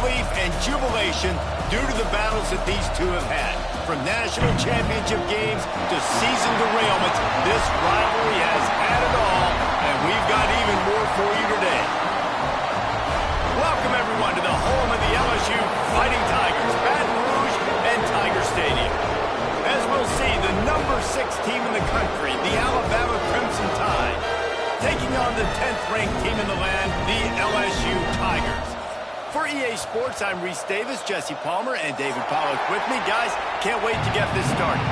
disbelief and jubilation due to the battles that these two have had. From national championship games to season derailments, this rivalry has had it all, and we've got even more for you today. Welcome, everyone, to the home of the LSU Fighting Tigers, Baton Rouge and Tiger Stadium. As we'll see, the number 6 team in the country, the Alabama Crimson Tide, taking on the 10th-ranked team in the land, the LSU Tigers. For EA Sports, I'm Reese Davis, Jesse Palmer, and David Pollack with me. Guys, can't wait to get this started.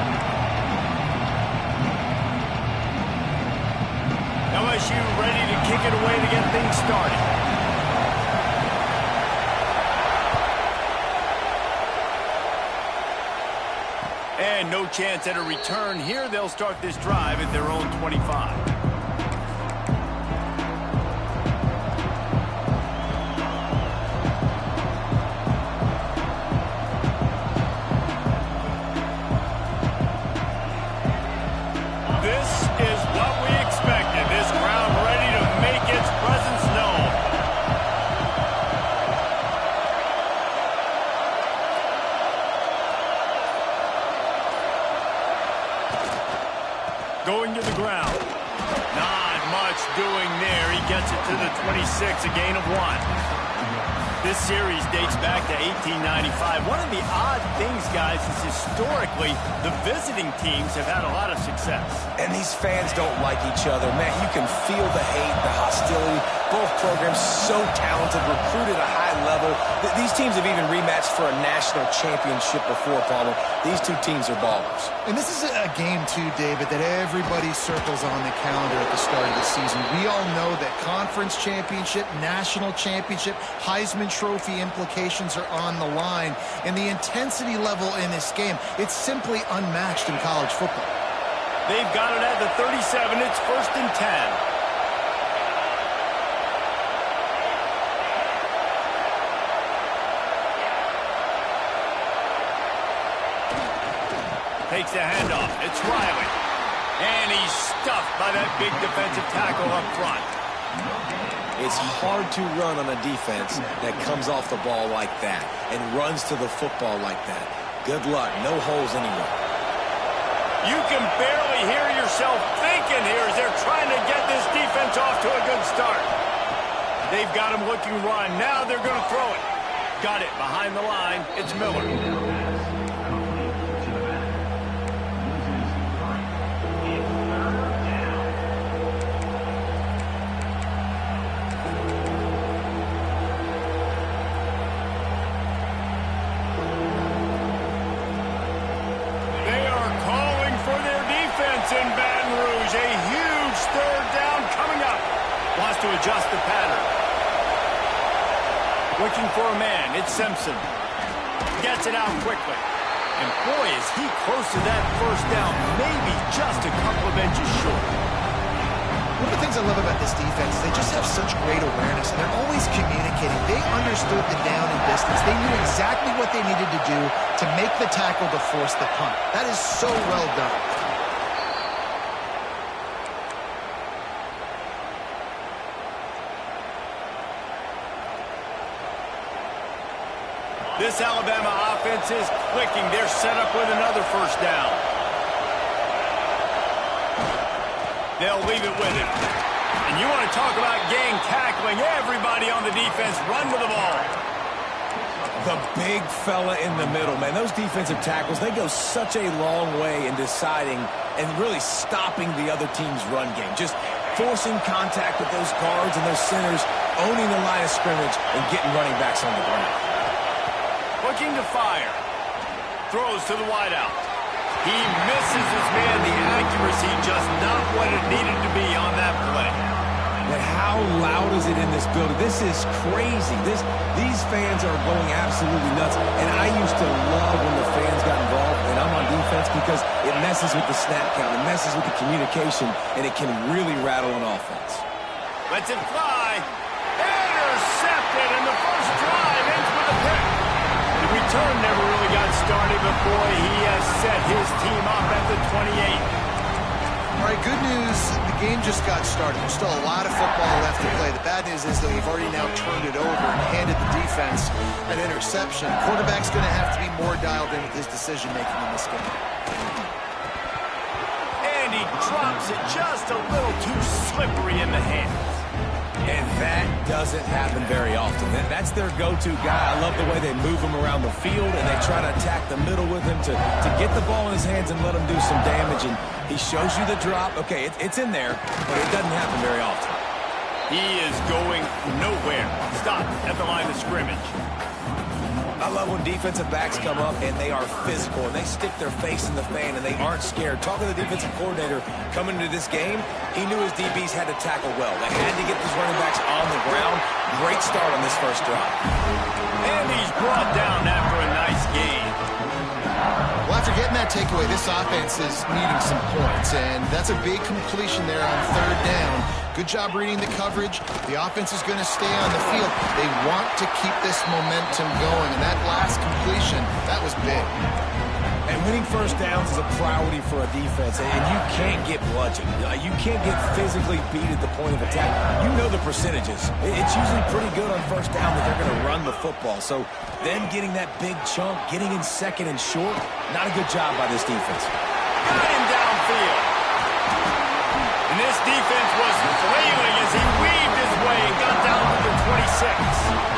LSU ready to kick it away to get things started. And no chance at a return here. They'll start this drive at their own 25. Going to the ground. Not much doing there. He gets it to the 26, a gain of 1. This series dates back to 1895. One of the odd things, guys, is historically the visiting teams have had a lot of success. And these fans don't like each other. Man, you can feel the hate, the hostility. Both programs so talented, recruited at a high level. These teams have even rematched for a national championship before, Palmer. These two teams are ballers. And this is a game, too, David, that everybody circles on the calendar at the start of the season. We all know that conference championship, national championship, Heisman Trophy implications are on the line. And the intensity level in this game, it's simply unmatched in college football. They've got it at the 37. It's 1st and 10. Takes the handoff. It's Riley. And he's stuffed by that big defensive tackle up front. It's hard to run on a defense that comes off the ball like that and runs to the football like that. Good luck. No holes anywhere. You can barely hear yourself thinking here as they're trying to get this defense off to a good start. They've got him looking run. Now they're going to throw it. Got it behind the line. It's Miller. In Baton Rouge, a huge 3rd down coming up. Wants to adjust the pattern. Looking for a man. It's Simpson. Gets it out quickly. And boy, is he close to that 1st down. Maybe just a couple of inches short. One of the things I love about this defense is they just have such great awareness, and they're always communicating. They understood the down and distance. They knew exactly what they needed to do to make the tackle to force the punt. That is so well done. This Alabama offense is clicking. They're set up with another 1st down. They'll leave it with him. And you want to talk about gang tackling. Everybody on the defense run to the ball. The big fella in the middle, man. Those defensive tackles, they go such a long way in deciding and really stopping the other team's run game. Just forcing contact with those guards and those centers, owning the line of scrimmage, and getting running backs on the ground. Looking to fire. Throws to the wideout. He misses his man. The accuracy just not what it needed to be on that play. But how loud is it in this building? This is crazy. These fans are going absolutely nuts. And I used to love when the fans got involved, and I'm on defense, because it messes with the snap count. It messes with the communication, and it can really rattle an offense. Lets it fly. Intercepted, and the first drive ends with a pick. The return never really got started, but boy, he has set his team up at the 28. All right, good news. The game just got started. There's still a lot of football left to play. The bad news is, though, you've already now turned it over and handed the defense an interception. Quarterback's going to have to be more dialed in with his decision-making in this game. And he drops it just a little too slippery in the hands. And that doesn't happen very often. That's their go-to guy. I love the way they move him around the field, and they try to attack the middle with him to get the ball in his hands and let him do some damage. And he shows you the drop. Okay, it's in there, but it doesn't happen very often. He is going nowhere. Stop at the line of scrimmage. I love when defensive backs come up and they are physical and they stick their face in the fan and they aren't scared. Talking to the defensive coordinator coming into this game, he knew his DBs had to tackle well. They had to get these running backs on the ground. Great start on this first drive. And he's brought down after a nice gain. Well, after getting that takeaway, this offense is needing some points, and that's a big completion there on third down. Good job reading the coverage. The offense is going to stay on the field. They want to keep this momentum going, and that last completion, that was big. And winning first downs is a priority for a defense, and you can't get bludgeoned. You can't get physically beat at the point of attack. You know the percentages. It's usually pretty good on first down that they're going to run the football. So then getting that big chunk, getting in second and short, not a good job by this defense. Got him downfield. And this defense was flailing as he weaved his way and got down to the 26.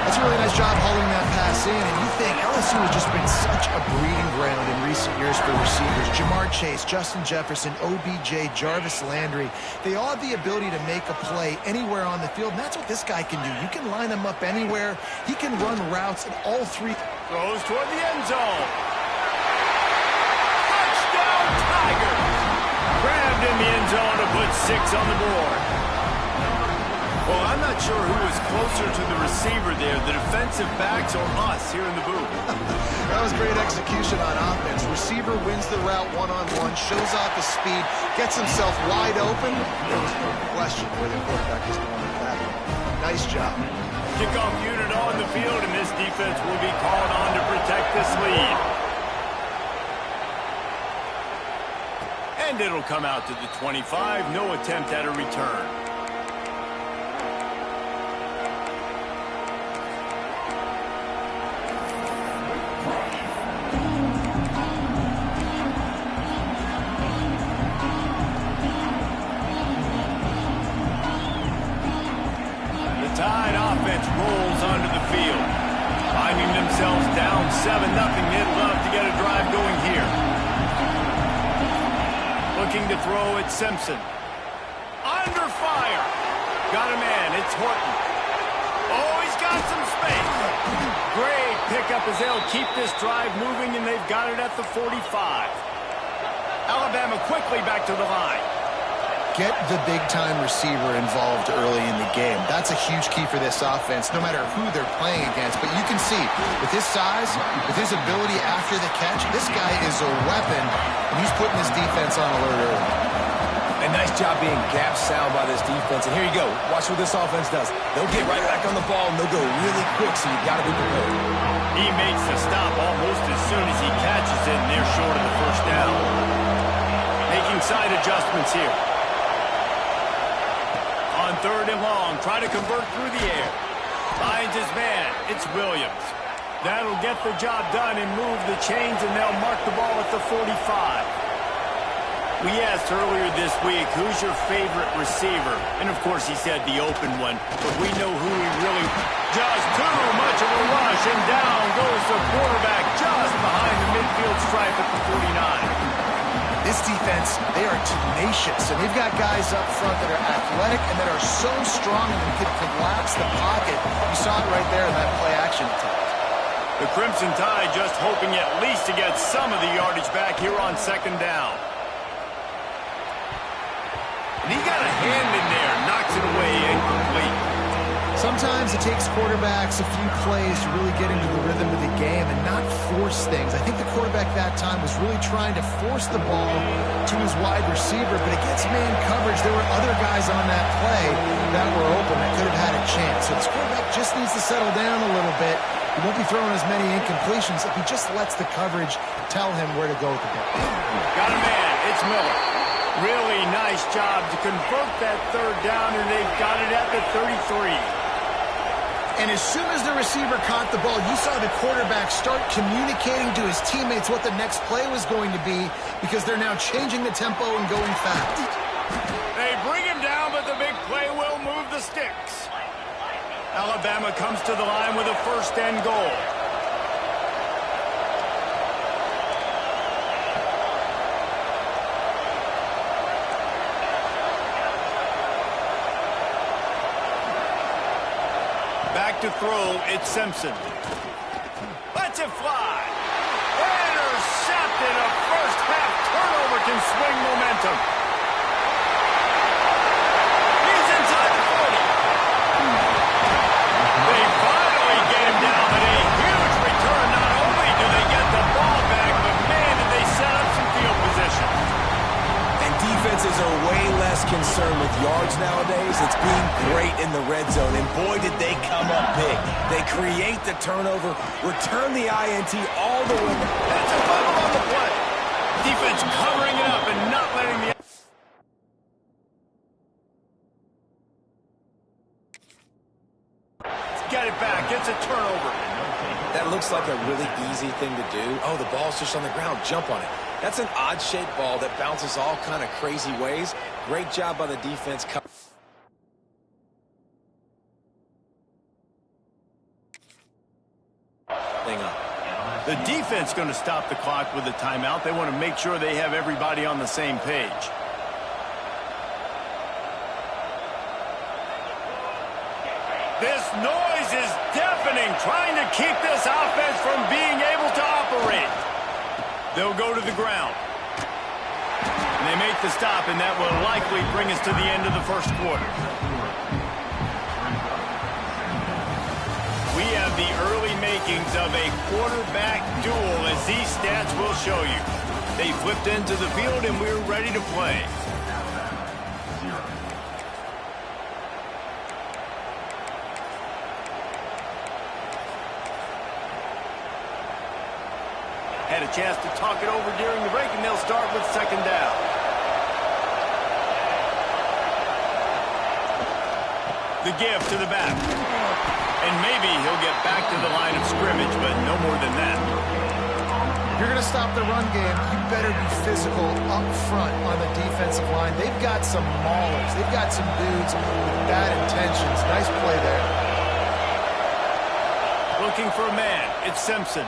That's a really nice job hauling that pass in, and you think LSU has just been such a breeding ground in recent years for receivers. Jamar Chase, Justin Jefferson, OBJ, Jarvis Landry, they all have the ability to make a play anywhere on the field, and that's what this guy can do. You can line him up anywhere. He can run routes, and all three. Throws toward the end zone. Touchdown, Tigers! Grabbed in the end zone to put 6 on the board. Well, I'm not sure who was closer to the receiver there, the defensive backs or us here in the booth. That was great execution on offense. Receiver wins the route one-on-one, shows off his speed, gets himself wide open. There was no question where the quarterback was going with that. Nice job. Kickoff unit on the field, and this defense will be called on to protect this lead. And it'll come out to the 25. No attempt at a return. Tide offense rolls onto the field. Finding themselves down 7-0. They'd love to get a drive going here. Looking to throw at Simpson. Under fire. Got a man. It's Horton. Oh, he's got some space. Great pickup as they'll keep this drive moving, and they've got it at the 45. Alabama quickly back to the line. Get the big-time receiver involved early in the game. That's a huge key for this offense, no matter who they're playing against. But you can see, with his size, with his ability after the catch, this guy is a weapon, and he's putting his defense on alert early. A nice job being gap sound by this defense. And here you go. Watch what this offense does. They'll get right back on the ball, and they'll go really quick, so you've got to be prepared. He makes the stop almost as soon as he catches it, and they're short of the first down. Making side adjustments here. On third and long, try to convert through the air. Finds his man. It's Williams. That'll get the job done and move the chains, and they'll mark the ball at the 45. We asked earlier this week, who's your favorite receiver? And, of course, he said the open one. But we know who he really... Just too much of a rush, and down goes the quarterback just behind the midfield stripe at the 49. This defense, they are tenacious, and they've got guys up front that are athletic and that are so strong and can collapse the pocket. You saw it right there in that play-action attempt. The Crimson Tide just hoping at least to get some of the yardage back here on second down. And he got a hand in there, knocks it away, incomplete. Sometimes it takes quarterbacks a few plays to really get into the rhythm of the game and not force things. I think the quarterback that time was really trying to force the ball to his wide receiver, but against man coverage, there were other guys on that play that were open that could have had a chance. So this quarterback just needs to settle down a little bit. He won't be throwing as many incompletions if he just lets the coverage tell him where to go with the ball. Got a man. It's Miller. Really nice job to convert that third down, and they've got it at the 33. And as soon as the receiver caught the ball, you saw the quarterback start communicating to his teammates what the next play was going to be because they're now changing the tempo and going fast. They bring him down, but the big play will move the sticks. Alabama comes to the line with a first and goal. Back to throw, it's Simpson. Lets it fly. Intercepted. A first half turnover can swing momentum. He's inside the 40. They finally get him down, but a huge return. Not only do they get the ball back, but man, did they set up some field position. And defenses are way less concerned with yards nowadays. It's being great in the red zone. And boy, did they come up big. They create the turnover, return the INT all the way. That's a fumble on the play. Defense covering it up and not letting the... Get it back. Gets a turnover. That looks like a really easy thing to do. Oh, the ball's just on the ground. Jump on it. That's an odd-shaped ball that bounces all kind of crazy ways. Great job by the defense. The defense going to stop the clock with a timeout. They want to make sure they have everybody on the same page. This noise is deafening, trying to keep this offense from being able to operate. They'll go to the ground. And they make the stop, and that will likely bring us to the end of the first quarter. We have the early makings of a quarterback duel, as these stats will show you. They flipped into the field, and we're ready to play. Had a chance to talk it over during the break, and they'll start with second down. The give to the back. And maybe he'll get back to the line of scrimmage, but no more than that. If you're going to stop the run game, you better be physical up front on the defensive line. They've got some maulers. They've got some dudes with bad intentions. Nice play there. Looking for a man. It's Simpson.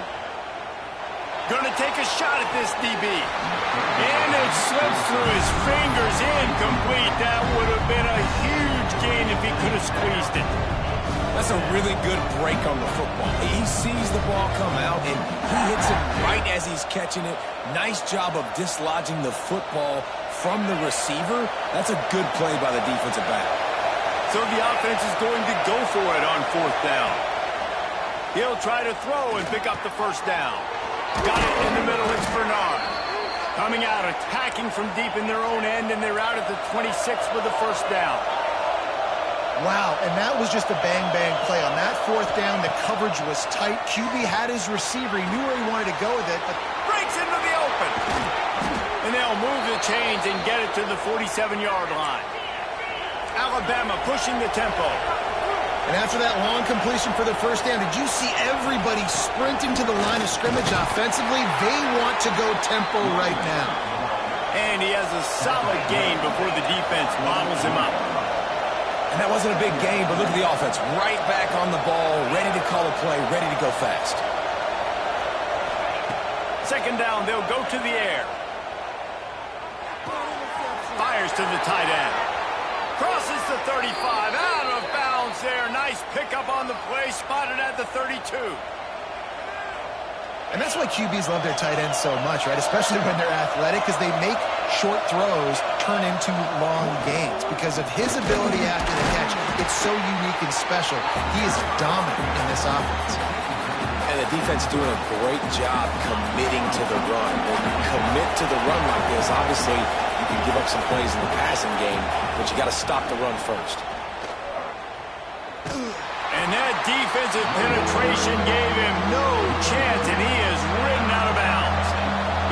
Going to take a shot at this DB. And it slips through his fingers. Incomplete. That would have been a huge gain if he could have squeezed it. That's a really good break on the football. He sees the ball come out, and he hits it right as he's catching it. Nice job of dislodging the football from the receiver. That's a good play by the defensive back. So the offense is going to go for it on fourth down. He'll try to throw and pick up the first down. Got it in the middle. It's Bernard. Coming out, attacking from deep in their own end, and they're out at the 26 with the first down. Wow, and that was just a bang-bang play. On that fourth down, the coverage was tight. QB had his receiver. He knew where he wanted to go with it, but breaks into the open. And they'll move the chains and get it to the 47-yard line. Alabama pushing the tempo. And after that long completion for the first down, did you see everybody sprinting to the line of scrimmage offensively? They want to go tempo right now. And he has a solid gain before the defense models him up. And that wasn't a big game, but look at the offense. Right back on the ball, ready to call a play, ready to go fast. Second down, they'll go to the air. Fires to the tight end. Crosses the 35, out of bounds there. Nice pickup on the play, spotted at the 32. And that's why QBs love their tight ends so much, right? Especially when they're athletic, because they make short throws turn into long gains. Because of his ability after the catch, it's so unique and special. He is dominant in this offense. And the defense doing a great job committing to the run. When you commit to the run like this, obviously you can give up some plays in the passing game, but you got to stop the run first. And that defensive penetration gave him no chance, and he is ridden out of bounds.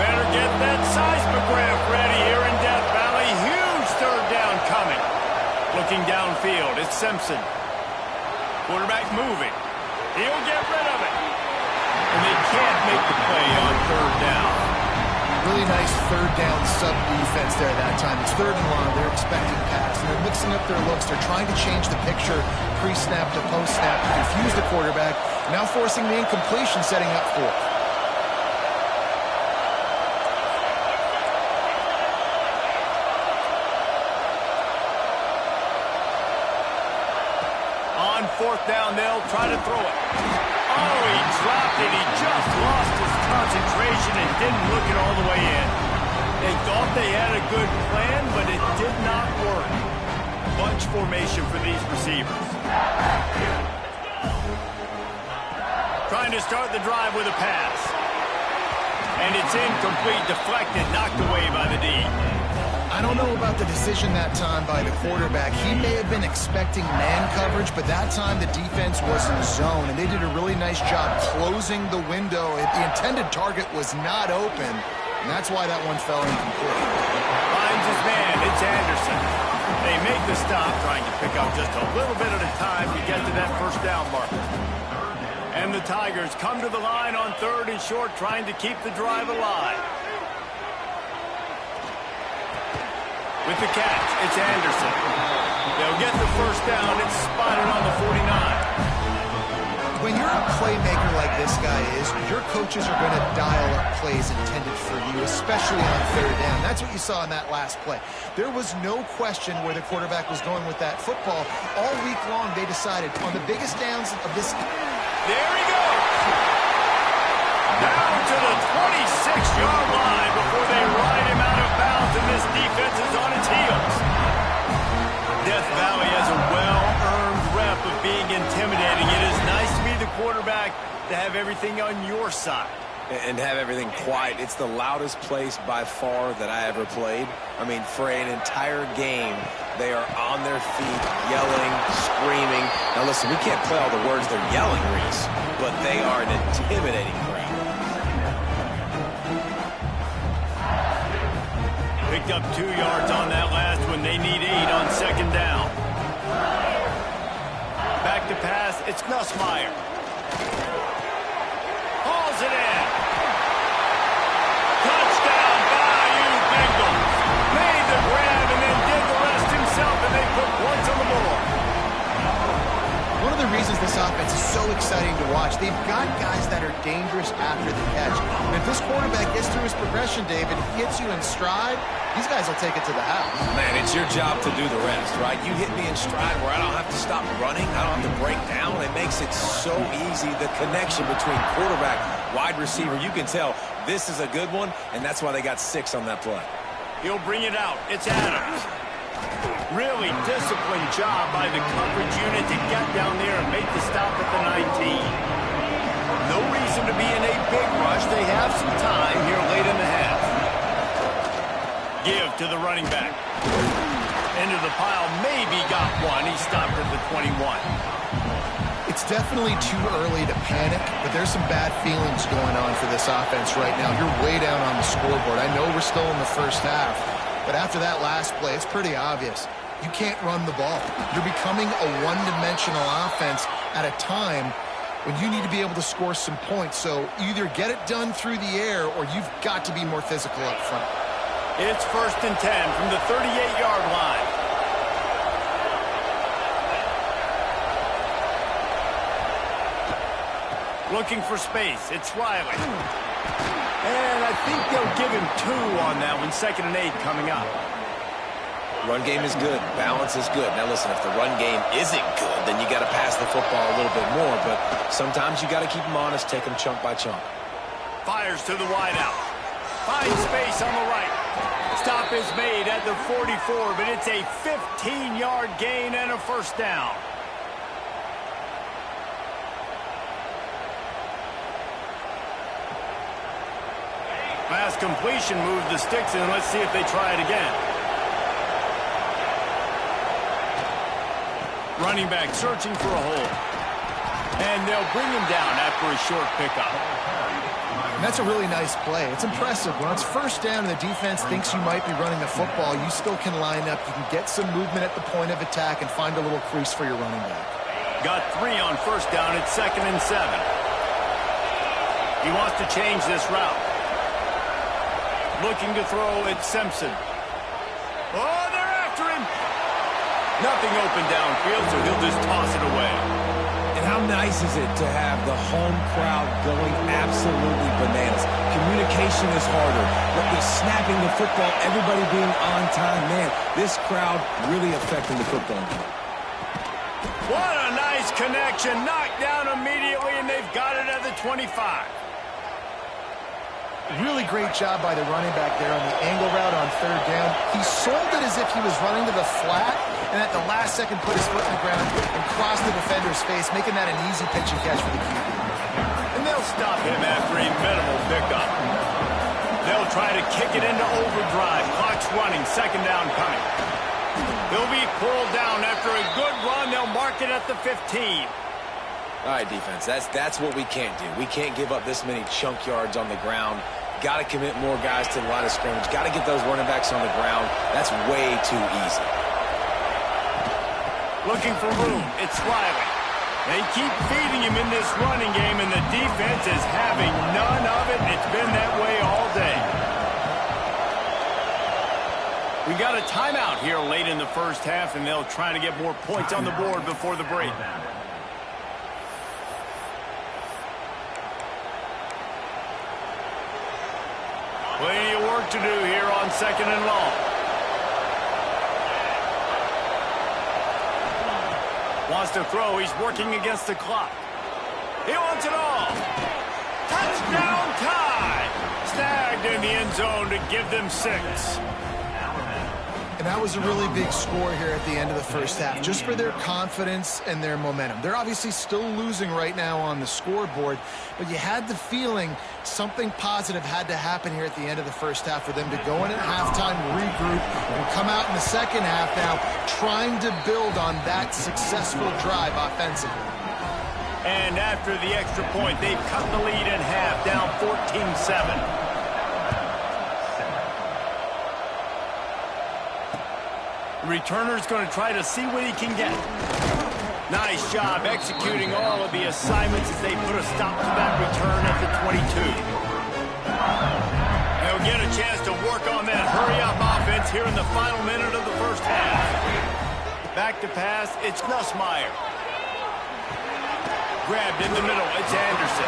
Better get that seismograph ready here in Death Valley. Looking downfield, it's Simpson. Quarterback moving. He'll get rid of it. And they can't make the play on third down. Really nice third down sub defense there that time. It's third and long. They're expecting pass, and they're mixing up their looks. They're trying to change the picture pre-snap to post-snap to confuse the quarterback, now forcing the incompletion, setting up fourth. On fourth down, they'll try to throw it. Oh, he dropped it. He just lost his concentration and didn't look it all the way in. They thought they had a good plan, but it did not work. Bunch formation for these receivers. Trying to start the drive with a pass. And it's incomplete, deflected, knocked away by the D. I don't know about the decision that time by the quarterback. He may have been expecting man coverage, but that time the defense was in zone, and they did a really nice job closing the window. The intended target was not open, and that's why that one fell incomplete. Finds his man. It's Anderson. They make the stop, trying to pick up just a little bit at a time to get to that first down marker. And the Tigers come to the line on third and short, trying to keep the drive alive. With the catch, it's Anderson. They'll get the first down. It's spotted on the 49. When you're a playmaker like this guy is, your coaches are going to dial up plays intended for you, especially on third down. That's what you saw in that last play. There was no question where the quarterback was going with that football. All week long, they decided on the biggest downs of this. There he goes. Down to the 26-yard line before they ride him out of bounds, and this defense is on its heels. Death Valley has a well-earned rep of being intimidating. It is nice to be the quarterback to have everything on your side. And have everything quiet. It's the loudest place by far that I ever played. I mean, for an entire game, they are on their feet, yelling, screaming. Now listen, we can't play all the words they're yelling, Reese, but they are an intimidating crowd. Picked up 2 yards on that last one. They need 8 on second down. Back to pass. It's Nussmeier. Hauls it in. Touchdown, Bayou Bengals. Made the grab and then did the rest himself, and they put points on the board. One of the reasons this offense is so exciting to watch, they've got guys that are dangerous after the catch. And if this quarterback gets through his progression, David, hits you in stride, these guys will take it to the house. Man, it's your job to do the rest, right? You hit me in stride where I don't have to stop running. I don't have to break down. It makes it so easy. The connection between quarterback, wide receiver, you can tell this is a good one, and that's why they got 6 on that play. He'll bring it out. It's Adams. Really disciplined job by the coverage unit to get down there and make the stop at the 19. No reason to be in a big rush. They have some time here late in the half. Give to the running back. Into the pile, maybe got one. He stopped at the 21. It's definitely too early to panic, but there's some bad feelings going on for this offense right now. You're way down on the scoreboard. I know we're still in the first half, but after that last play, it's pretty obvious. You can't run the ball. You're becoming a one-dimensional offense at a time when you need to be able to score some points. So either get it done through the air or you've got to be more physical up front. It's 1st and 10 from the 38-yard line. Looking for space. It's Riley. And I think they'll give him 2 on that one. 2nd and 8 coming up. Run game is good. Balance is good. Now, listen, if the run game isn't good, then you got to pass the football a little bit more. But sometimes you got to keep them honest, take them chunk by chunk. Fires to the wideout. Finds space on the right. Stop is made at the 44, but it's a 15-yard gain and a first down. Pass completion moved the sticks in. Let's see if they try it again. Running back searching for a hole. And they'll bring him down after a short pickup. And that's a really nice play. It's impressive. When it's first down and the defense thinks you might be running the football, you still can line up. You can get some movement at the point of attack and find a little crease for your running back. Got 3 on first down at 2nd and 7. He wants to change this route. Looking to throw at Simpson. Oh, they're after him. Nothing open downfield, so he'll just toss it away. And how nice is it to have the home crowd going absolutely bananas? Communication is harder, but with snapping the football, everybody being on time, man, this crowd really affecting the football game. What a nice connection. Knocked down immediately, and they've got it at the 25. Really great job by the running back there on the angle route on 3rd down. He sold it as if he was running to the flat, and at the last second put his foot in the ground and crossed the defender's face, making that an easy pitch and catch for the QB. And they'll stop him after a minimal pickup. They'll try to kick it into overdrive. Clock's running, 2nd down coming. He'll be pulled down after a good run. They'll mark it at the 15. All right, defense, that's what we can't do. We can't give up this many chunk yards on the ground. Got to commit more guys to the line of scrimmage. Got to get those running backs on the ground. That's way too easy. Looking for room. It's Riley. They keep feeding him in this running game, and the defense is having none of it. It's been that way all day. We got a timeout here late in the first half, and they'll try to get more points on the board before the break. Plenty of work to do here on 2nd and long. Wants to throw. He's working against the clock. He wants it all. Touchdown tie. Snagged in the end zone to give them 6. And that was a really big score here at the end of the first half, just for their confidence and their momentum. They're obviously still losing right now on the scoreboard, but you had the feeling something positive had to happen here at the end of the first half for them to go in at halftime, regroup, and come out in the second half now trying to build on that successful drive offensively. And after the extra point, they've cut the lead in half, down 14-7. Returner's going to try to see what he can get. Nice job executing all of the assignments as they put a stop to that return at the 22. They'll get a chance to work on that hurry-up offense here in the final minute of the first half. Back to pass, it's Nussmeier. Grabbed in the middle, it's Anderson.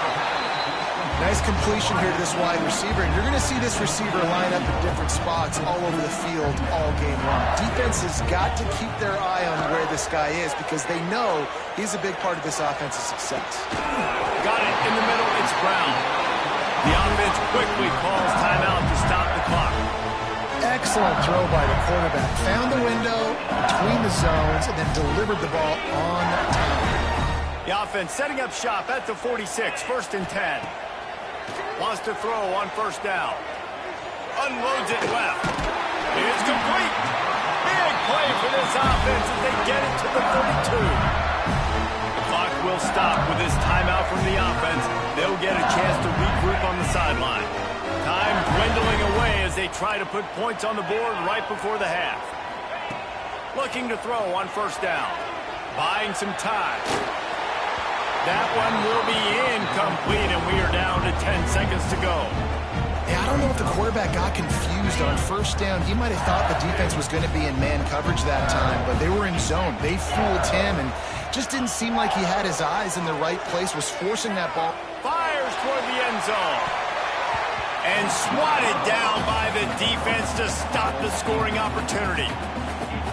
Nice completion here to this wide receiver, and you're going to see this receiver line up in different spots all over the field all game long. Defense has got to keep their eye on where this guy is because they know he's a big part of this offense's success. Got it in the middle, it's Brown. The offense quickly calls timeout to stop the clock. Excellent throw by the quarterback. Found the window between the zones and then delivered the ball on time. The offense setting up shop at the 46, 1st and 10. Wants to throw on first down. Unloads it left. It's complete. Big play for this offense as they get it to the 32. The clock will stop with this timeout from the offense. They'll get a chance to regroup on the sideline. Time dwindling away as they try to put points on the board right before the half. Looking to throw on first down. Buying some time. That one will be incomplete, and we are down to 10 seconds to go. Yeah, I don't know if the quarterback got confused on first down. He might have thought the defense was going to be in man coverage that time, but they were in zone. They fooled him, and just didn't seem like he had his eyes in the right place, was forcing that ball. Fires toward the end zone. And swatted down by the defense to stop the scoring opportunity.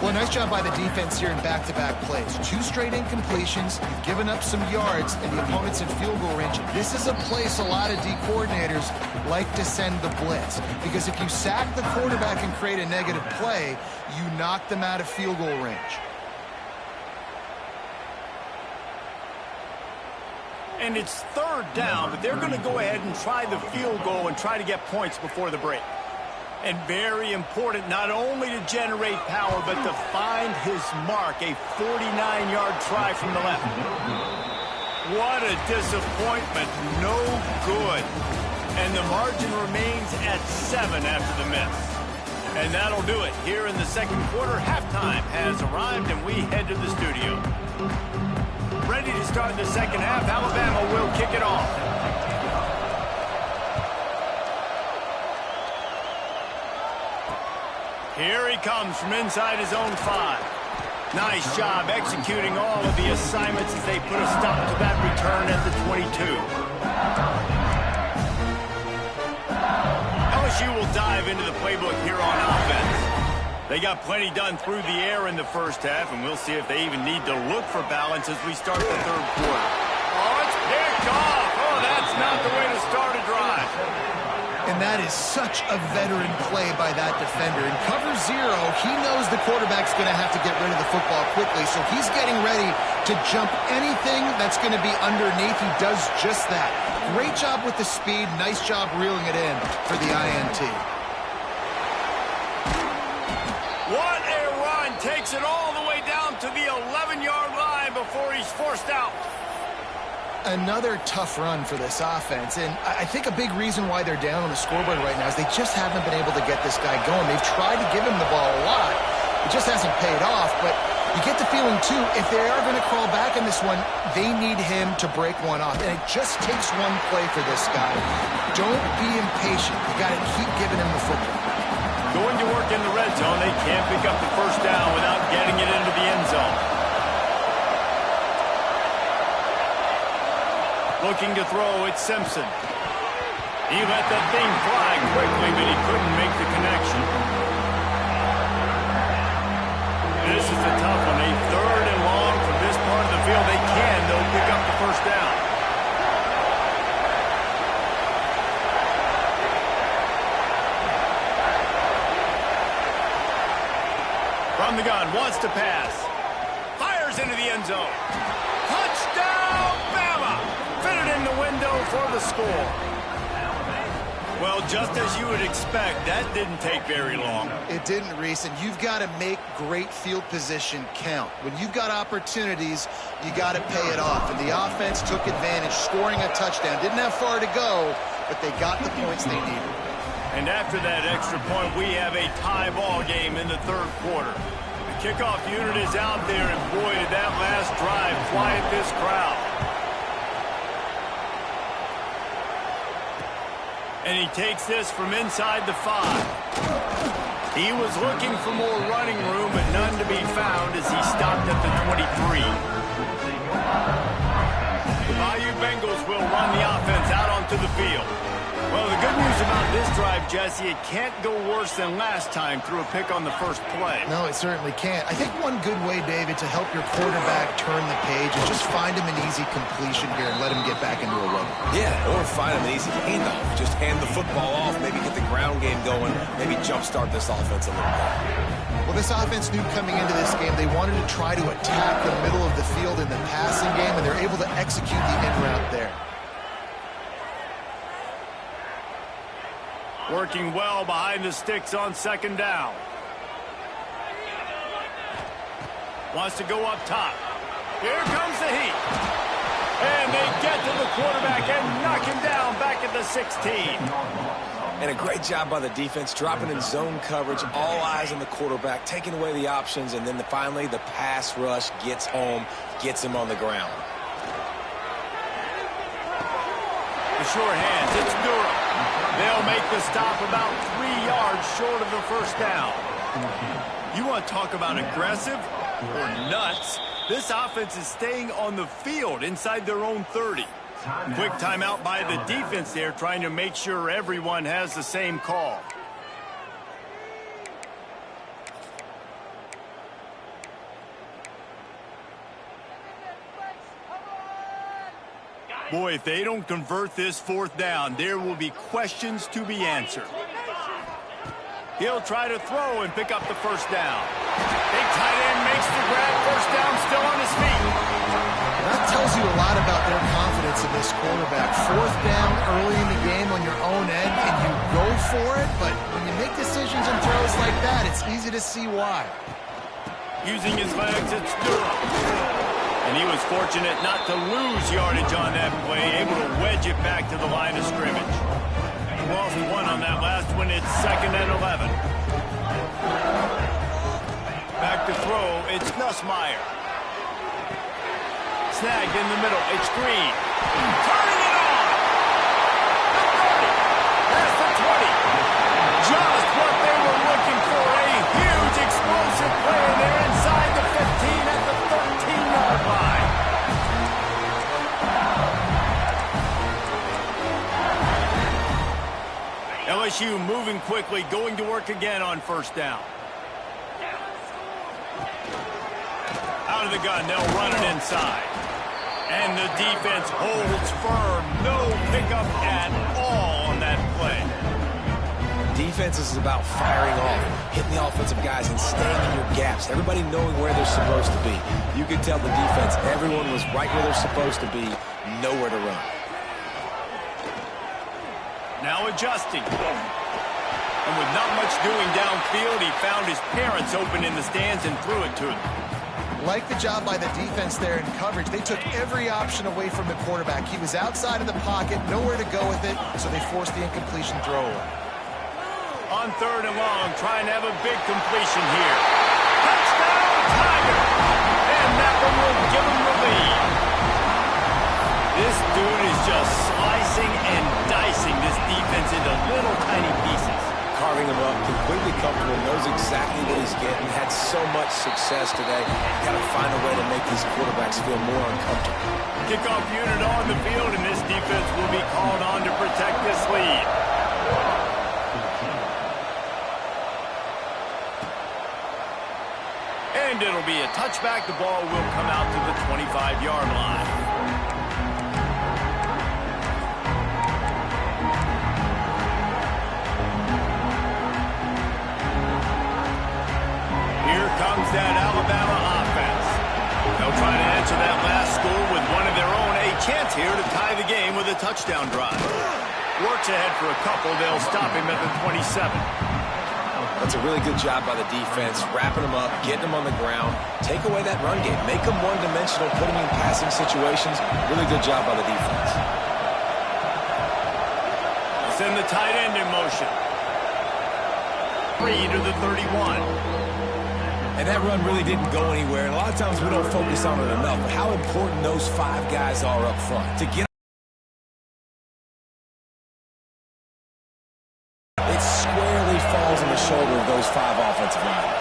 Well, nice job by the defense here in back-to-back plays. 2 straight incompletions, you've given up some yards, and the opponent's in field goal range. This is a place a lot of D coordinators like to send the blitz, because if you sack the quarterback and create a negative play, you knock them out of field goal range. And it's 3rd down, but they're going to go ahead and try the field goal and try to get points before the break. And very important not only to generate power, but to find his mark, a 49-yard try from the left. What a disappointment. No good. And the margin remains at 7 after the miss. And that'll do it. Here in the second quarter, halftime has arrived, and we head to the studio. Ready to start the second half. Alabama will kick it off. Here he comes from inside his own 5. Nice job executing all of the assignments as they put a stop to that return at the 22. LSU will dive into the playbook here on offense. They got plenty done through the air in the first half, and we'll see if they even need to look for balance as we start the third quarter. Oh, it's picked off. Oh, that's not the way to start a drive. And that is such a veteran play by that defender. In cover 0, he knows the quarterback's going to have to get rid of the football quickly, so he's getting ready to jump anything that's going to be underneath. He does just that. Great job with the speed. Nice job reeling it in for the INT. What a run. Takes it all the way down to the 11-yard line before he's forced out. Another tough run for this offense, and I think a big reason why they're down on the scoreboard right now is they just haven't been able to get this guy going. They've tried to give him the ball a lot. It just hasn't paid off, but you get the feeling, too, if they are going to crawl back in this one, they need him to break one off, and it just takes one play for this guy. Don't be impatient. You got to keep giving him the football. Going to work in the red zone, they can't pick up the first down without getting it into the end zone. Looking to throw, it's Simpson. He let that thing fly quickly, but he couldn't make the connection. This is a tough one. A 3rd and long from this part of the field. They can, though, pick up the first down. From the gun, wants to pass. Fires into the end zone. Touchdown, Bama! Fitted in the window for the score. Well, just as you would expect, that didn't take very long. It didn't, Reese, and you've got to make great field position count. When you've got opportunities, you got to pay it off. And the offense took advantage, scoring a touchdown. Didn't have far to go, but they got the points they needed. And after that extra point, we have a tie ball game in the third quarter. The kickoff unit is out there, and boy, did that last drive quiet this crowd. And he takes this from inside the 5. He was looking for more running room, but none to be found as he stopped at the 23. The Bayou Bengals will run the offense out onto the field. Well, the good news about this drive, Jesse, it can't go worse than last time through a pick on the first play. No, it certainly can't. I think one good way, David, to help your quarterback turn the page is just find him an easy completion here and let him get back into a run. Yeah, or find him an easy handoff. Just hand the football off, maybe get the ground game going, maybe jumpstart this offense a little bit. Well, this offense knew coming into this game they wanted to try to attack the middle of the field in the passing game, and they're able to execute the in route there. Working well behind the sticks on second down. Wants to go up top. Here comes the heat. And they get to the quarterback and knock him down back at the 16. And a great job by the defense, dropping in zone coverage, all eyes on the quarterback, taking away the options, and then finally the pass rush gets home, gets him on the ground. The sure hands, it's Durham. They'll make the stop about 3 yards short of the first down. You want to talk about aggressive or nuts? This offense is staying on the field inside their own 30. Quick timeout by the defense there, trying to make sure everyone has the same call. Boy, if they don't convert this fourth down, there will be questions to be answered. He'll try to throw and pick up the first down. Big tight end makes the grab, first down, still on his feet. That tells you a lot about their confidence in this quarterback. Fourth down early in the game on your own end, and you go for it, but when you make decisions and throws like that, it's easy to see why. Using his legs, it's Durham. And he was fortunate not to lose yardage on that play, able to wedge it back to the line of scrimmage. He lost one on that last one. It's 2nd and 11. Back to throw. It's Nussmeier. Snagged in the middle. It's Green. Turning it on. The 30. That's the 20. Just what they were looking for. A huge explosive play. They're inside the 15 at the 13-yard line. LSU moving quickly, going to work again on 1st down. Out of the gun, they'll run it inside. And the defense holds firm. No pickup at all on that play. Defense is about firing off, hitting the offensive guys and staying in your gaps. Everybody knowing where they're supposed to be. You could tell the defense, everyone was right where they're supposed to be, nowhere to run. Now adjusting. And with not much doing downfield, he found his parents open in the stands and threw it to them. Like the job by the defense there in coverage. They took every option away from the quarterback. He was outside of the pocket, nowhere to go with it, so they forced the incompletion throw away. On 3rd and long, trying to have a big completion here. Touchdown, Tiger! And that one will give him the lead. This dude is just slicing and dicing this defense into little tiny pieces. Carving him up, completely comfortable, knows exactly what he's getting, had so much success today. Got to find a way to make these quarterbacks feel more uncomfortable. Kickoff unit on the field, and this defense will be called on to protect this lead. And it'll be a touchback. The ball will come out to the 25-yard line. Here comes that Alabama offense. They'll try to answer that last score with one of their own. A chance here to tie the game with a touchdown drive. Works ahead for a couple. They'll stop him at the 27. That's a really good job by the defense, wrapping them up, getting them on the ground, take away that run game, make them one-dimensional, put them in passing situations. Really good job by the defense. Send the tight end in motion. 3 to the 31. And that run really didn't go anywhere. And a lot of times we don't focus on it enough, but how important those 5 guys are up front. To get it squarely falls on the shoulder of those 5 offensive linemen.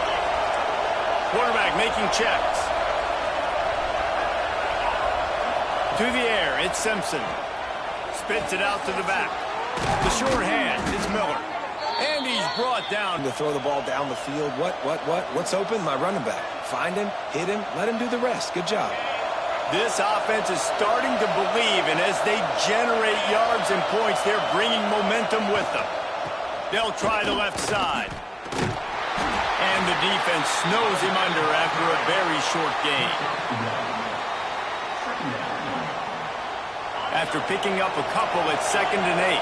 Quarterback making checks. To the air, it's Simpson. Spits it out to the back. The short hand is Miller. And he's brought down. To throw the ball down the field. What's open? My running back. Find him, hit him, let him do the rest. Good job. This offense is starting to believe, and as they generate yards and points, they're bringing momentum with them. They'll try the left side. And the defense snows him under after a very short gain. After picking up a couple, it's 2nd and 8.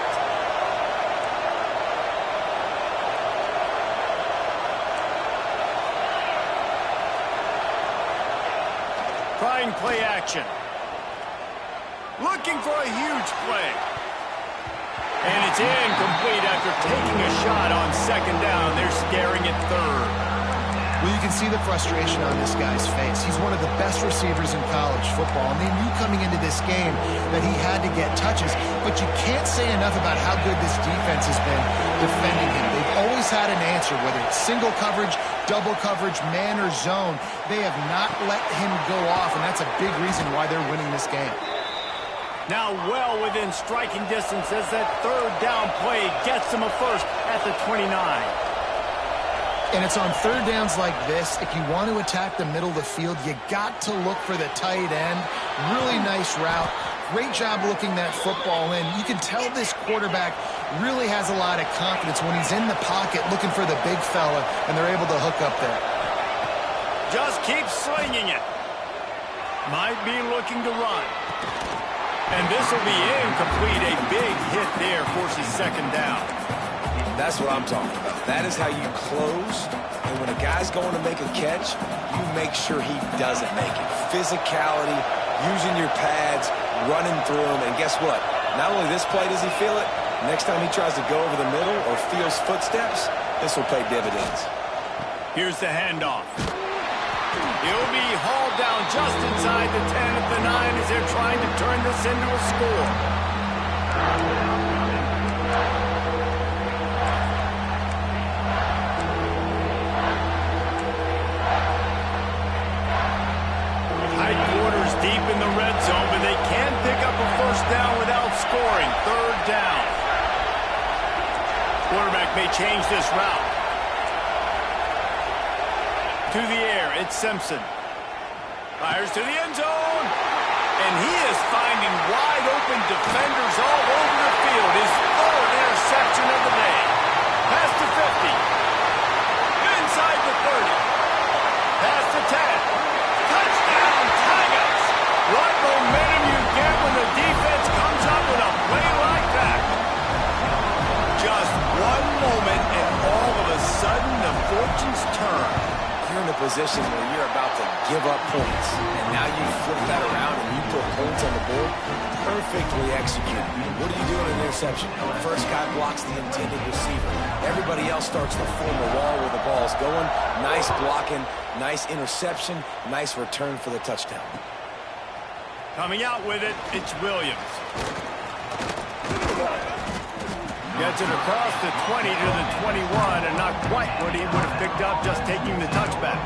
Trying play action. Looking for a huge play. And it's incomplete after taking a shot on 2nd down. They're staring at 3rd. Well, you can see the frustration on this guy's face. He's one of the best receivers in college football, and they knew coming into this game that he had to get touches, but you can't say enough about how good this defense has been defending him. They've always had an answer, whether it's single coverage, double coverage, man or zone. They have not let him go off, and that's a big reason why they're winning this game. Now well within striking distance as that 3rd down play gets them a first at the 29. And it's on 3rd downs like this, if you want to attack the middle of the field, you got to look for the tight end. Really nice route. Great job looking that football in. You can tell this quarterback really has a lot of confidence when he's in the pocket looking for the big fella, and they're able to hook up there. Just keep slinging it. Might be looking to run. And this will be incomplete. A big hit there forces 2nd down. That's what I'm talking about. That is how you close. And when a guy's going to make a catch, you make sure he doesn't make it. Physicality, using your pads, running through them. And guess what? Not only this play does he feel it, next time he tries to go over the middle or feels footsteps, this will pay dividends. Here's the handoff. He'll be hauled down just inside the 10 at the 9 as they're trying to turn this into a score. Tight quarters deep in the red zone, but they can pick up a first down without scoring. Third down. Quarterback may change this route. To the air, it's Simpson. Fires to the end zone. And he is finding wide open defenders all over the field. His third interception of the day. Pass to 50. Inside the 30. Pass to 10. Touchdown, Tigers. What momentum you get when the defense comes up with a play like that. Just one moment and all of a sudden the fortunes turn. You're in a position where you're about to give up points, and now you flip that around and you put points on the board. Perfectly executed. What do you do in an interception? First guy blocks the intended receiver. Everybody else starts to form a wall where the ball's going. Nice blocking, nice interception, nice return for the touchdown. Coming out with it, it's Williams. Gets it across the 20 to the 21, and not quite what he would have picked up just taking the touchback.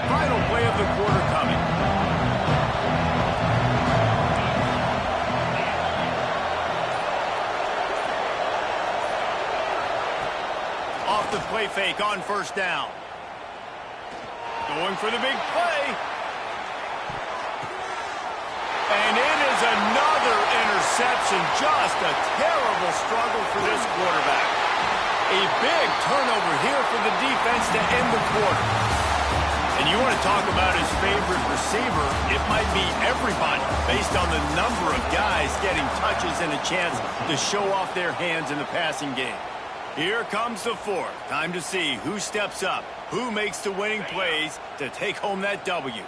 Final play of the quarter coming. The play fake on first down. Going for the big play. And it is another interception. Just a terrible struggle for this quarterback. A big turnover here for the defense to end the quarter. And you want to talk about his favorite receiver, it might be everybody based on the number of guys getting touches and a chance to show off their hands in the passing game. Here comes the fourth. Time to see who steps up, who makes the winning plays to take home that W.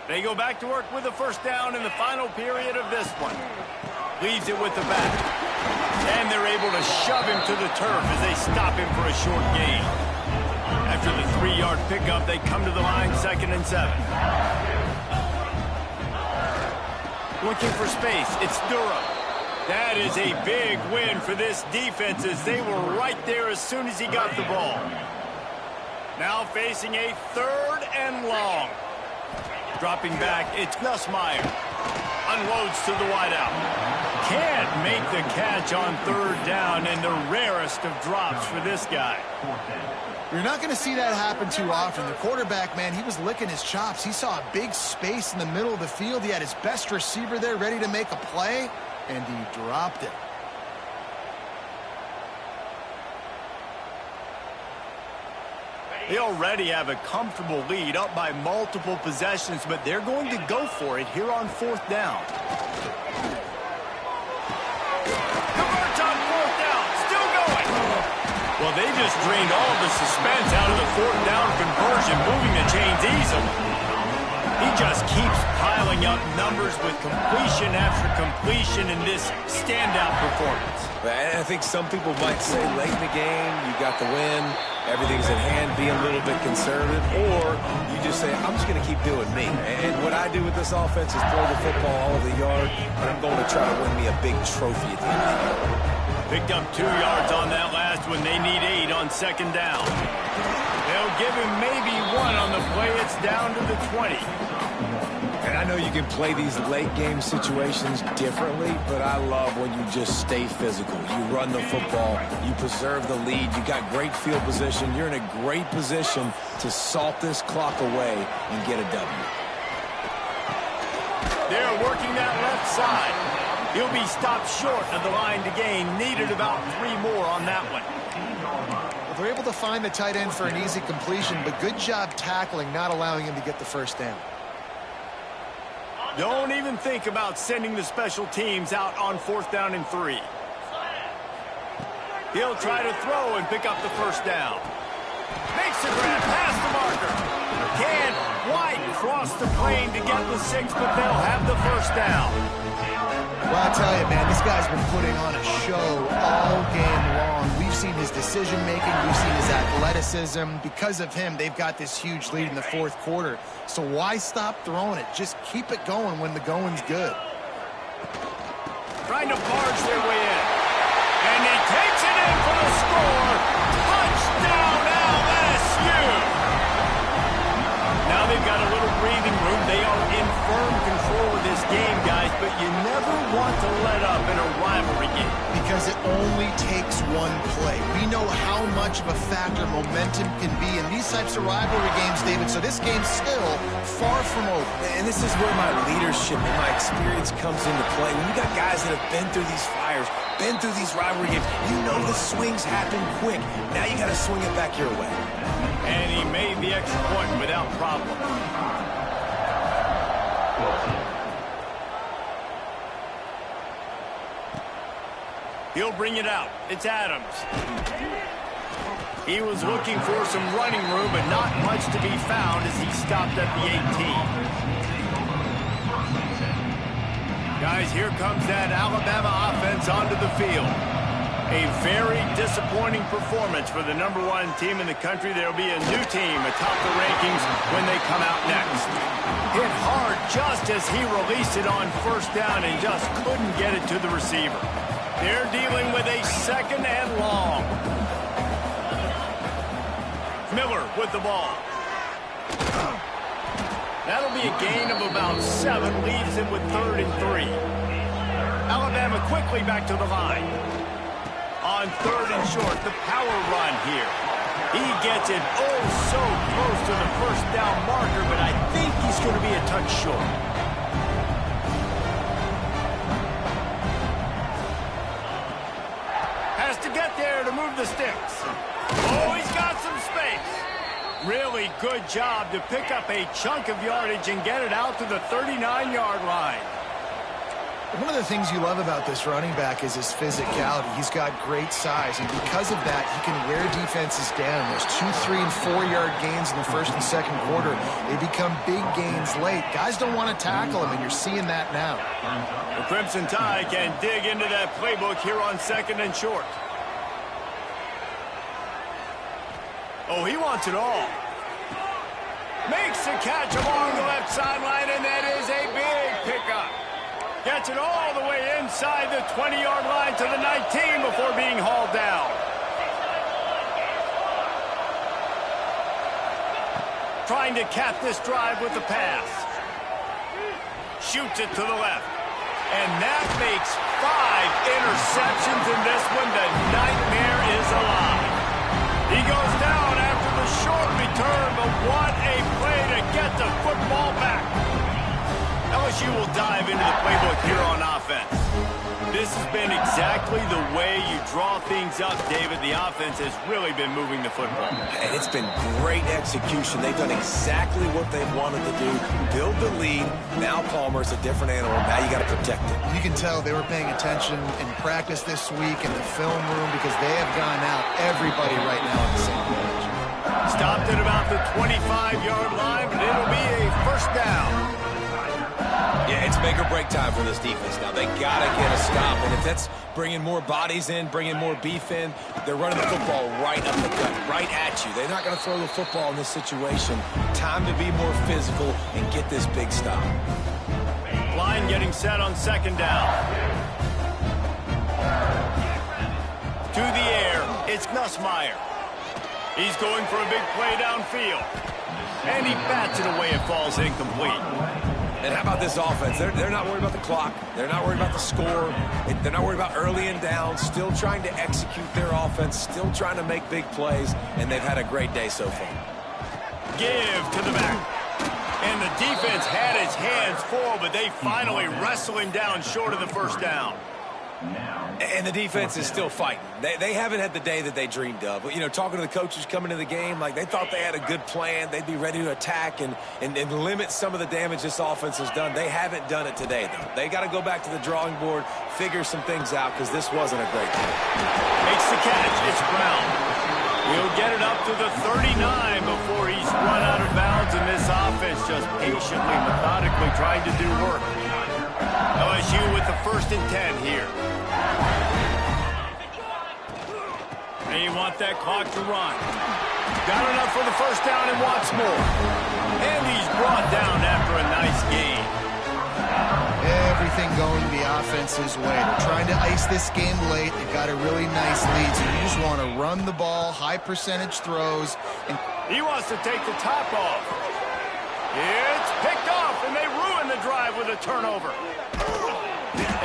They go back to work with a first down in the final period of this one. Leaves it with the back. And they're able to shove him to the turf as they stop him for a short gain. After the 3-yard pickup, they come to the line, 2nd and 7. Looking for space, it's Durham. That is a big win for this defense as they were right there as soon as he got the ball. Now facing a 3rd and long. Dropping back, it's Nussmeier. Unloads to the wideout. Can't make the catch on 3rd down, and the rarest of drops for this guy. You're not going to see that happen too often. The quarterback, man, he was licking his chops. He saw a big space in the middle of the field. He had his best receiver there ready to make a play. And he dropped it. They already have a comfortable lead up by multiple possessions, but they're going to go for it here on 4th down. Converts on 4th down. Still going. Well, they just drained all the suspense out of the 4th down conversion, moving the chains easily. He just keeps piling up numbers with completion after completion in this standout performance. I think some people might say late in the game, you got the win, everything's at hand, be a little bit conservative, or you just say, I'm just going to keep doing me. And what I do with this offense is throw the football all over the yard, and I'm going to try to win me a big trophy at the end of the year. Picked up 2 yards on that last one. They need 8 on 2nd down. They'll give him maybe 1 on the play. It's down to the 20. And I know you can play these late-game situations differently, but I love when you just stay physical. You run the football. You preserve the lead. You got great field position. You're in a great position to salt this clock away and get a W. They're working that left side. He'll be stopped short of the line to gain. Needed about 3 more on that one. They're able to find the tight end for an easy completion, but good job tackling, not allowing him to get the first down. Don't even think about sending the special teams out on 4th down and 3. He'll try to throw and pick up the first down. Makes the grab past the marker. Can White cross the plane to get the 6, but they'll have the first down. Well, I tell you, man, this guy's been putting on a show all game long. We've seen his decision-making. We've seen his athleticism. Because of him, they've got this huge lead in the 4th quarter. So why stop throwing it? Just keep it going when the going's good. Trying to barge their way in. And he takes it in for the score. Touchdown, LSU! Now they've got a little breathing room. They are in firm control of this game, guys, but you never want to let up in a rivalry game. Because it only takes one play. We know how much of a factor momentum can be in these types of rivalry games, David, so this game's still far from over. And this is where my leadership and my experience comes into play. When you got guys that have been through these fires, been through these rivalry games, you know the swings happen quick. Now you got to swing it back your way. And he made the extra point without problem. He'll bring it out. It's Adams. He was looking for some running room, but not much to be found as he stopped at the 18. Guys, here comes that Alabama offense onto the field. A very disappointing performance for the #1 team in the country. There'll be a new team atop the rankings when they come out next. Hit hard just as he released it on 1st down and just couldn't get it to the receiver. They're dealing with a 2nd and long. Miller with the ball. That'll be a gain of about 7, leaves him with 3rd and 3. Alabama quickly back to the line. On 3rd and short, the power run here. He gets it oh so close to the 1st down marker, but I think he's going to be a touch short. Has to get there to move the sticks. Oh, he's got some space. Really good job to pick up a chunk of yardage and get it out to the 39-yard line. One of the things you love about this running back is his physicality. He's got great size, and because of that, he can wear defenses down. There's 2, 3, and 4-yard gains in the 1st and 2nd quarter. They become big gains late. Guys don't want to tackle him, and you're seeing that now. The Crimson Tide can dig into that playbook here on 2nd and short. Oh, he wants it all. Makes the catch along the left sideline, and that is a big pickup. Gets it all the way inside the 20-yard line to the 19 before being hauled down. Trying to cap this drive with the pass. Shoots it to the left. And that makes 5 interceptions in this one. The nightmare is alive. He goes down after the short return, but what a play to get the football back. LSU will dive into the playbook here on offense. This has been exactly the way you draw things up, David. The offense has really been moving the football. And it's been great execution. They've done exactly what they've wanted to do. Build the lead. Now Palmer's a different animal. Now you got to protect it. You can tell they were paying attention in practice this week in the film room because they have gone out everybody right now on the same page. Stopped at about the 25-yard line, but it'll be a 1st down. Yeah, it's make or break time for this defense now. They got to get a stop, and if that's bringing more bodies in, bringing more beef in, they're running the football right up the gut, right at you. They're not going to throw the football in this situation. Time to be more physical and get this big stop. Line getting set on 2nd down. To the air, it's Nussmeier. He's going for a big play downfield. And he bats it away. It falls incomplete. And how about this offense? They're not worried about the clock. They're not worried about the score. They're not worried about early and down. Still trying to execute their offense. Still trying to make big plays. And they've had a great day so far. Give to the back. And the defense had his hands full, but they finally wrestle him down short of the 1st down. And the defense is still fighting. They haven't had the day that they dreamed of. But, you know, talking to the coaches coming into the game, like they thought they had a good plan. They'd be ready to attack and limit some of the damage this offense has done. They haven't done it today, though. They got to go back to the drawing board, figure some things out, because this wasn't a great game. Makes the catch. It's Brown. He'll get it up to the 39 before he's run out of bounds, and this offense just patiently, methodically trying to do work. LSU with the 1st and 10 here. They want that clock to run. Got enough for the 1st down and wants more. And he's brought down after a nice game. Everything going the offense's way. They're trying to ice this game late. They've got a really nice lead, so you just want to run the ball, high percentage throws. And he wants to take the top off. It's picked off, and they ruin the drive with a turnover.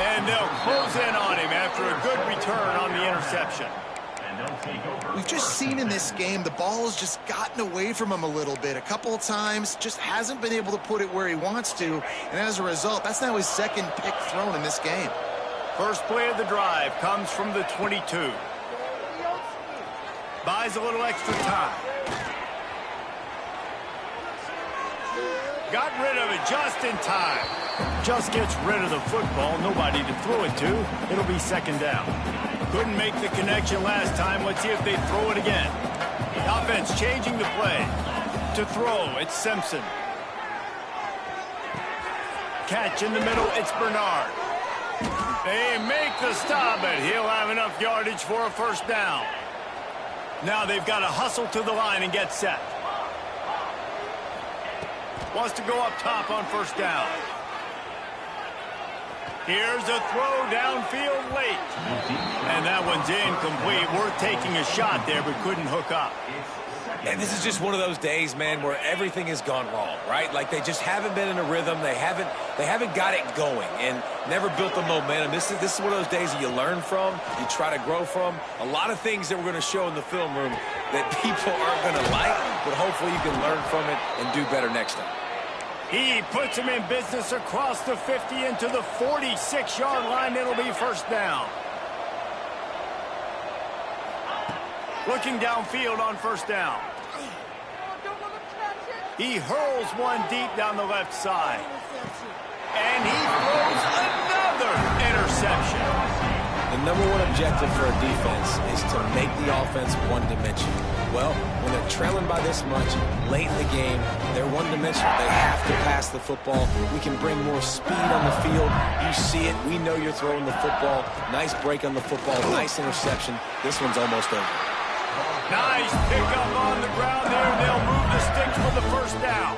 And they'll close in on him after a good return on the interception. We've just seen in this game the ball has just gotten away from him a little bit. A couple of times, just hasn't been able to put it where he wants to. And as a result, that's now his 2nd pick thrown in this game. First play of the drive comes from the 22. Buys a little extra time. Got rid of it just in time. Just gets rid of the football. Nobody to throw it to. It'll be 2nd down. Couldn't make the connection last time. Let's see if they throw it again. The offense changing the play. To throw, it's Simpson. Catch in the middle, it's Bernard. They make the stop, but he'll have enough yardage for a 1st down. Now they've got to hustle to the line and get set. Wants to go up top on 1st down. Here's a throw downfield late. And that one's incomplete. Worth taking a shot there, but couldn't hook up. And this is just one of those days, man, where everything has gone wrong, right? Like they just haven't been in a rhythm. They haven't got it going and never built the momentum. This is one of those days that you learn from, you try to grow from. A lot of things that we're going to show in the film room that people aren't going to like, but hopefully you can learn from it and do better next time. He puts him in business across the 50 into the 46-yard line. It'll be 1st down. Looking downfield on 1st down. He hurls one deep down the left side. And he throws another interception. The #1 objective for a defense is to make the offense one-dimensional. Well, when they're trailing by this much, late in the game, they're one-dimensional. They have to pass the football. We can bring more speed on the field. You see it. We know you're throwing the football. Nice break on the football. Nice interception. This one's almost over. Nice pickup on the ground there. They'll move the sticks for the 1st down.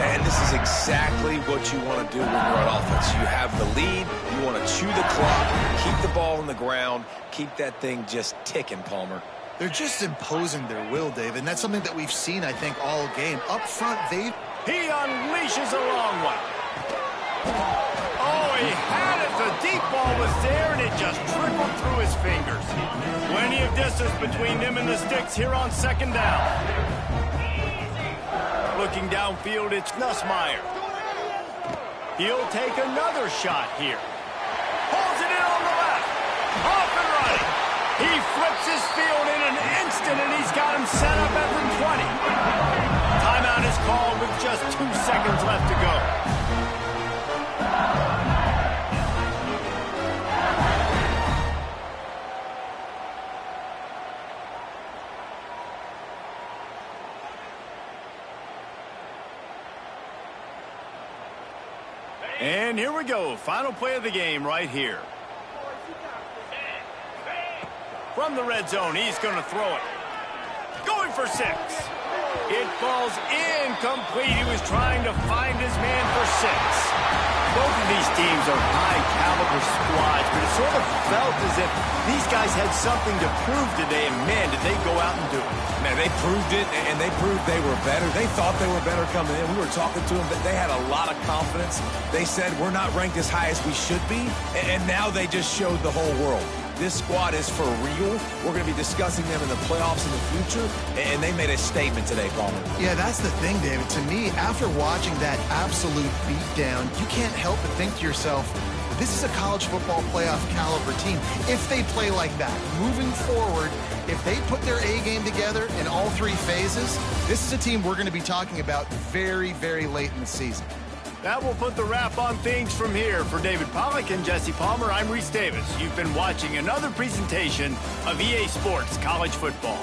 And this is exactly what you want to do when you're on offense. You have the lead. You want to chew the clock, keep the ball on the ground, keep that thing just ticking, Palmer. They're just imposing their will, David, and that's something that we've seen, I think, all game. Up front, he unleashes a long one. Oh, he had it. The deep ball was there, and it just trickled through his fingers. Plenty of distance between him and the sticks here on 2nd down. Looking downfield, it's Nussmeier. He'll take another shot here. Holds it in on the left. Off and running. He flips his field in an instant, and he's got him set up at the 20. Timeout is called with just 2 seconds left to go. And here we go. Final play of the game right here. From the red zone, he's going to throw it. Going for 6. It falls incomplete. He was trying to find his man for 6. Both of these teams are high-caliber squads, but it sort of felt as if these guys had something to prove today, and man, did they go out and do it. Man, they proved it, and they proved they were better. They thought they were better coming in. We were talking to them, but they had a lot of confidence. They said, we're not ranked as high as we should be, and now they just showed the whole world. This squad is for real. We're going to be discussing them in the playoffs in the future, and they made a statement today, Palmer. Yeah, that's the thing, David. To me, after watching that absolute beatdown, you can't help but think to yourself, This is a college football playoff caliber team. If they play like that, moving forward, if they put their A game together in all three phases, this is a team we're going to be talking about very, very late in the season. That will put the wrap on things from here. For David Pollack and Jesse Palmer, I'm Reese Davis. You've been watching another presentation of EA Sports College Football.